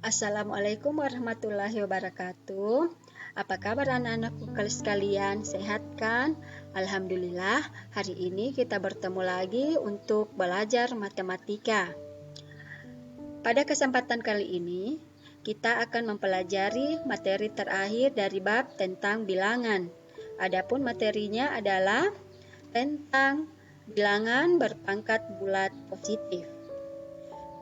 Assalamualaikum warahmatullahi wabarakatuh. Apa kabar anak-anakku sekalian? Sehat kan? Alhamdulillah, hari ini kita bertemu lagi untuk belajar matematika. Pada kesempatan kali ini, kita akan mempelajari materi terakhir dari bab tentang bilangan. Adapun materinya adalah tentang bilangan berpangkat bulat positif.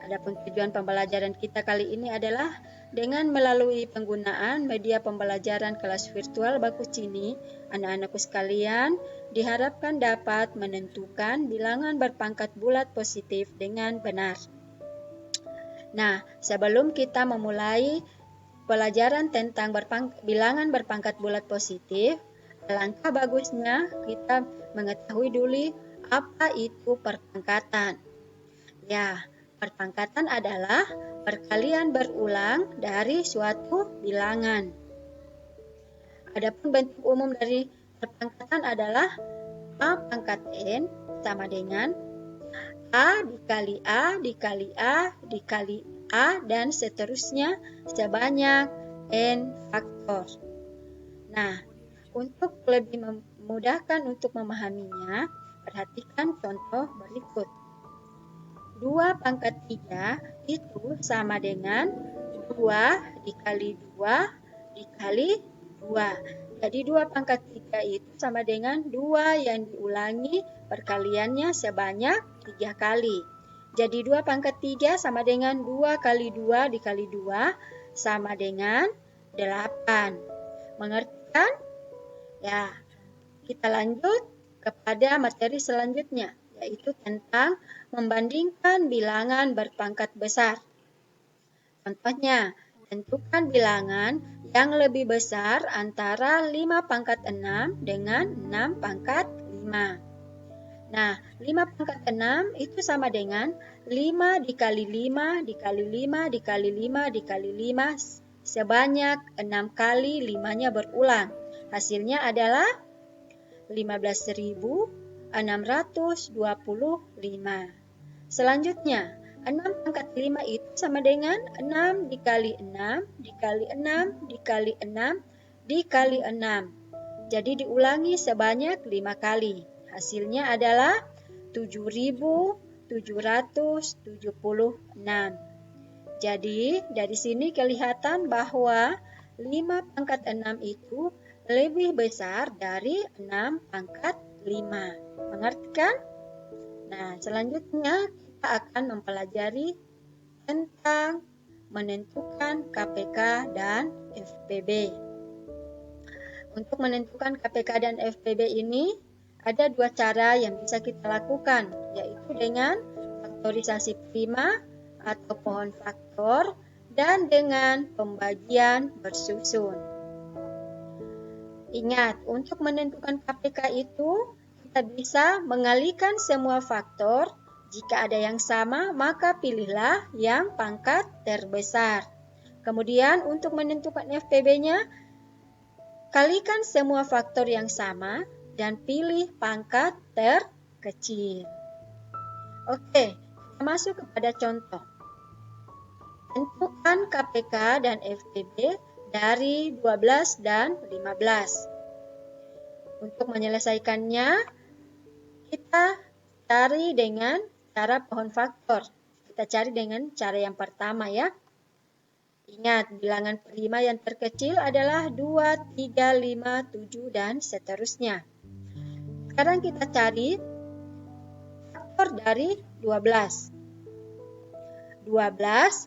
Adapun tujuan pembelajaran kita kali ini adalah dengan melalui penggunaan media pembelajaran kelas virtual Baku Cini, anak-anakku sekalian diharapkan dapat menentukan bilangan berpangkat bulat positif dengan benar. Nah, sebelum kita memulai pelajaran tentang bilangan berpangkat bulat positif, alangkah bagusnya kita mengetahui dulu apa itu perpangkatan. Ya, perpangkatan adalah perkalian berulang dari suatu bilangan. Adapun bentuk umum dari perpangkatan adalah A pangkat N sama dengan A dikali A dikali A dikali A dan seterusnya sebanyak N faktor. Nah, untuk lebih memudahkan untuk memahaminya, perhatikan contoh berikut. 2 pangkat 3 itu sama dengan 2 dikali 2 dikali 2. Jadi 2 pangkat 3 itu sama dengan 2 yang diulangi perkaliannya sebanyak 3 kali. Jadi 2 pangkat 3 sama dengan 2 kali 2 dikali 2 sama dengan 8. Mengerti kan? Ya, kita lanjut kepada materi selanjutnya, yaitu tentang membandingkan bilangan berpangkat besar. Contohnya, tentukan bilangan yang lebih besar antara 5 pangkat 6 dengan 6 pangkat 5. Nah, 5 pangkat 6 itu sama dengan 5 dikali 5 dikali 5 dikali 5 dikali 5 sebanyak 6 kali 5-nya berulang. Hasilnya adalah 15.625. Selanjutnya, 6 pangkat 5 itu sama dengan 6 dikali 6 dikali 6 dikali 6 dikali 6. Jadi diulangi sebanyak 5 kali. Hasilnya adalah 7.776. Jadi dari sini kelihatan bahwa 5 pangkat 6 itu lebih besar dari 6 pangkat 5. Mengerti kan? Nah, selanjutnya kita akan mempelajari tentang menentukan KPK dan FPB. Untuk menentukan KPK dan FPB ini, ada 2 cara yang bisa kita lakukan, yaitu dengan faktorisasi prima atau pohon faktor dan dengan pembagian bersusun. Ingat, untuk menentukan KPK itu kita bisa mengalihkan semua faktor. Jika ada yang sama, maka pilihlah yang pangkat terbesar. Kemudian untuk menentukan FPB-nya, kalikan semua faktor yang sama dan pilih pangkat terkecil. Oke, kita masuk kepada contoh. Tentukan KPK dan FPB dari 12 dan 15. Untuk menyelesaikannya, kita cari dengan cara pohon faktor. Kita cari dengan cara yang pertama ya. Ingat, bilangan prima yang terkecil adalah 2, 3, 5, 7, dan seterusnya. Sekarang kita cari faktor dari 12. 12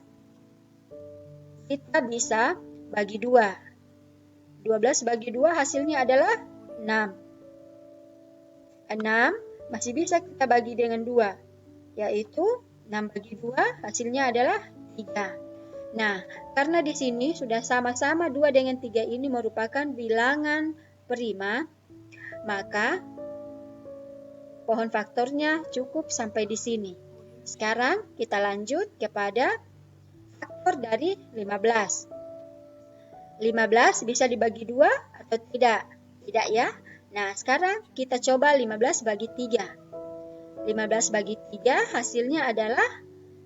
kita bisa bagi 2. 12 bagi 2 hasilnya adalah 6. 6 masih bisa kita bagi dengan 2, yaitu 6 bagi 2 hasilnya adalah 3. Nah, karena di sini sudah sama-sama 2 dengan 3 ini merupakan bilangan prima, maka pohon faktornya cukup sampai di sini. Sekarang kita lanjut kepada faktor dari 15. 15 bisa dibagi 2 atau tidak? Tidak ya? Nah, sekarang kita coba 15 bagi 3. 15 bagi 3 hasilnya adalah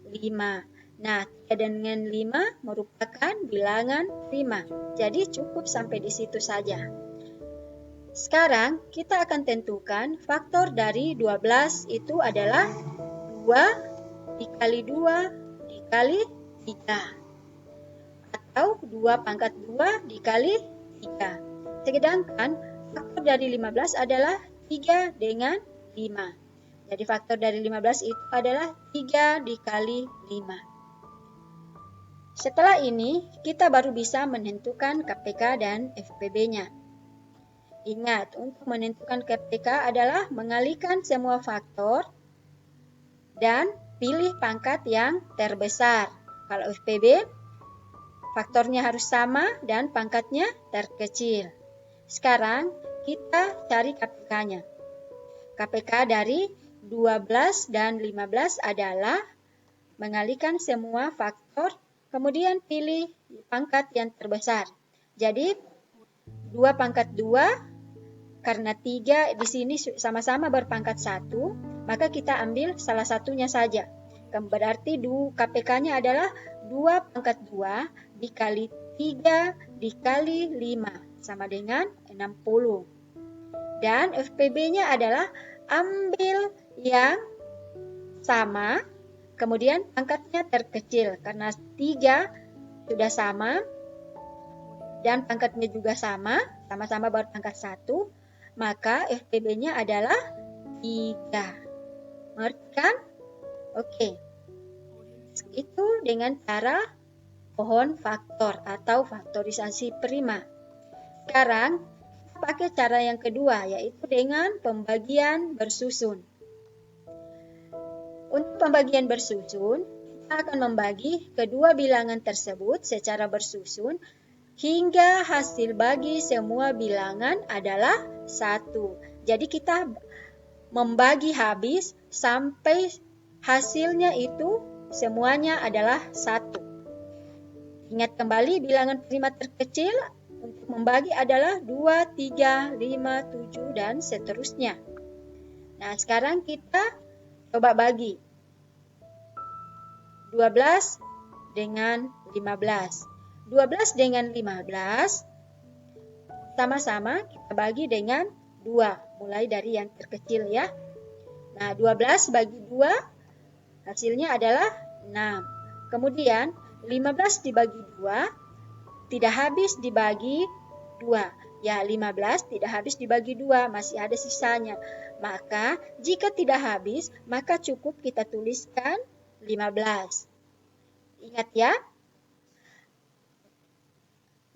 5. Nah, 3 dengan 5 merupakan bilangan prima. Jadi cukup sampai di situ saja. Sekarang kita akan tentukan faktor dari 12 itu adalah 2 dikali 2 dikali 3. Atau 2 pangkat 2 dikali 3. Sedangkan faktor dari 15 adalah 3 dengan 5. Jadi faktor dari 15 itu adalah 3 dikali 5. Setelah ini, kita baru bisa menentukan KPK dan FPB-nya. Ingat, untuk menentukan KPK adalah mengalihkan semua faktor dan pilih pangkat yang terbesar. Kalau FPB, faktornya harus sama dan pangkatnya terkecil. Sekarang kita cari KPK-nya. KPK dari 12 dan 15 adalah mengalihkan semua faktor, kemudian pilih pangkat yang terbesar. Jadi 2 pangkat 2, karena 3 di sini sama-sama berpangkat 1, maka kita ambil salah satunya saja. Berarti KPK-nya adalah 2 pangkat 2 dikali 3 dikali 5, sama dengan 60. Dan FPB-nya adalah ambil yang sama, kemudian pangkatnya terkecil. Karena 3 sudah sama, dan pangkatnya juga sama-sama berpangkat 1, maka FPB-nya adalah 3. Mengerti kan? Oke. Itu dengan cara pohon faktor atau faktorisasi prima. Sekarang, kita pakai cara yang kedua, yaitu dengan pembagian bersusun. Untuk pembagian bersusun, kita akan membagi kedua bilangan tersebut secara bersusun hingga hasil bagi semua bilangan adalah 1. Jadi kita membagi habis sampai hasilnya itu semuanya adalah 1. Ingat kembali bilangan prima terkecil untuk membagi adalah 2, 3, 5, 7, dan seterusnya. Nah, sekarang kita coba bagi 12 dengan 15. 12 dengan 15 sama-sama kita bagi dengan 2, mulai dari yang terkecil ya. Nah, 12 bagi 2 hasilnya adalah 6. Kemudian 15 dibagi 2 tidak habis dibagi 2. Ya, 15 tidak habis dibagi 2, masih ada sisanya. Maka jika tidak habis, maka cukup kita tuliskan 15. Ingat ya.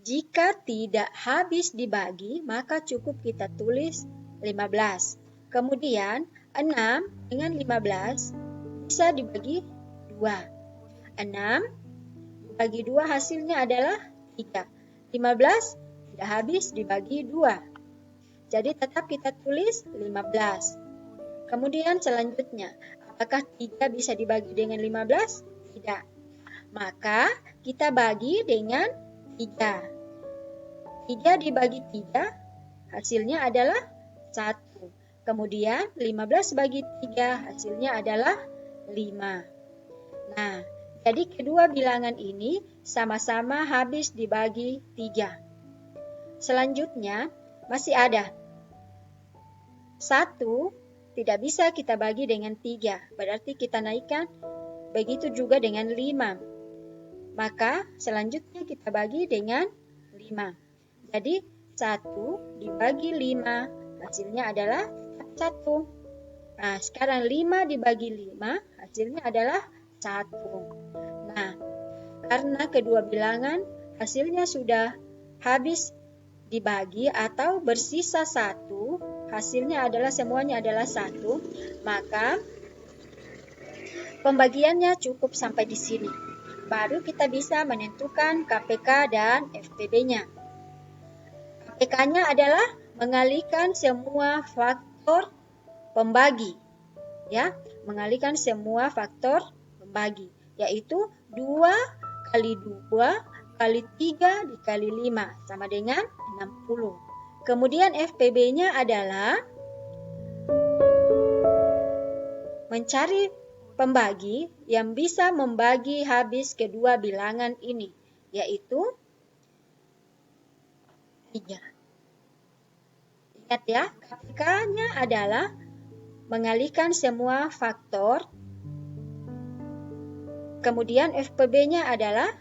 Jika tidak habis dibagi, maka cukup kita tulis 15. Kemudian 6 dengan 15 bisa dibagi 2. 6 dibagi 2 hasilnya adalah 3. 15 tidak habis dibagi 2. Jadi tetap kita tulis 15. Kemudian selanjutnya, apakah 3 bisa dibagi dengan 15? Tidak. Maka kita bagi dengan 3. 3 dibagi 3 hasilnya adalah 1. Kemudian 15 bagi 3 hasilnya adalah 5. Nah, jadi kedua bilangan ini sama-sama habis dibagi 3. Selanjutnya masih ada 1 tidak bisa kita bagi dengan 3. Berarti kita naikkan, begitu juga dengan 5. Maka selanjutnya kita bagi dengan 5. Jadi 1 dibagi 5 hasilnya adalah 1. Nah, sekarang 5 dibagi 5 hasilnya adalah 1. Nah, karena kedua bilangan hasilnya sudah habis dibagi atau bersisa 1, hasilnya adalah semuanya adalah 1, maka pembagiannya cukup sampai di sini. Baru kita bisa menentukan KPK dan FPB-nya. KPK-nya adalah mengalihkan semua faktor pembagi. Ya, mengalihkan semua faktor pembagi, yaitu 2 kali 2 kali 3 dikali 5 sama dengan 60. Kemudian FPB-nya adalah mencari pembagi yang bisa membagi habis kedua bilangan ini, yaitu 3. Ingat ya, KPK-nya adalah mengalihkan semua faktor, kemudian FPB-nya adalah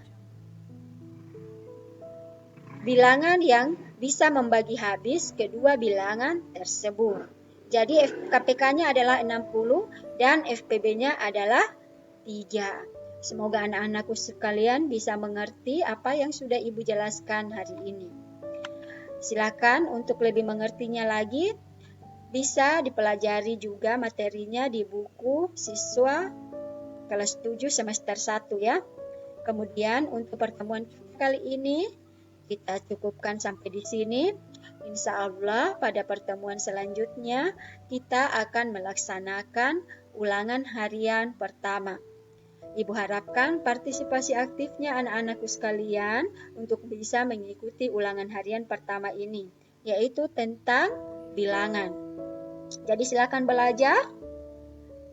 bilangan yang bisa membagi habis kedua bilangan tersebut. Jadi KPK-nya adalah 60 dan FPB-nya adalah 3. Semoga anak-anakku sekalian bisa mengerti apa yang sudah Ibu jelaskan hari ini. Silakan untuk lebih mengertinya lagi, bisa dipelajari juga materinya di buku siswa kelas 7 semester 1 ya. Kemudian untuk pertemuan kali ini kita cukupkan sampai di sini. Insya Allah pada pertemuan selanjutnya kita akan melaksanakan ulangan harian pertama. Ibu harapkan partisipasi aktifnya anak-anakku sekalian untuk bisa mengikuti ulangan harian pertama ini, yaitu tentang bilangan. Jadi silakan belajar,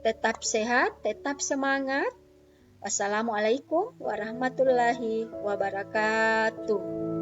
tetap sehat, tetap semangat. Wassalamualaikum warahmatullahi wabarakatuh.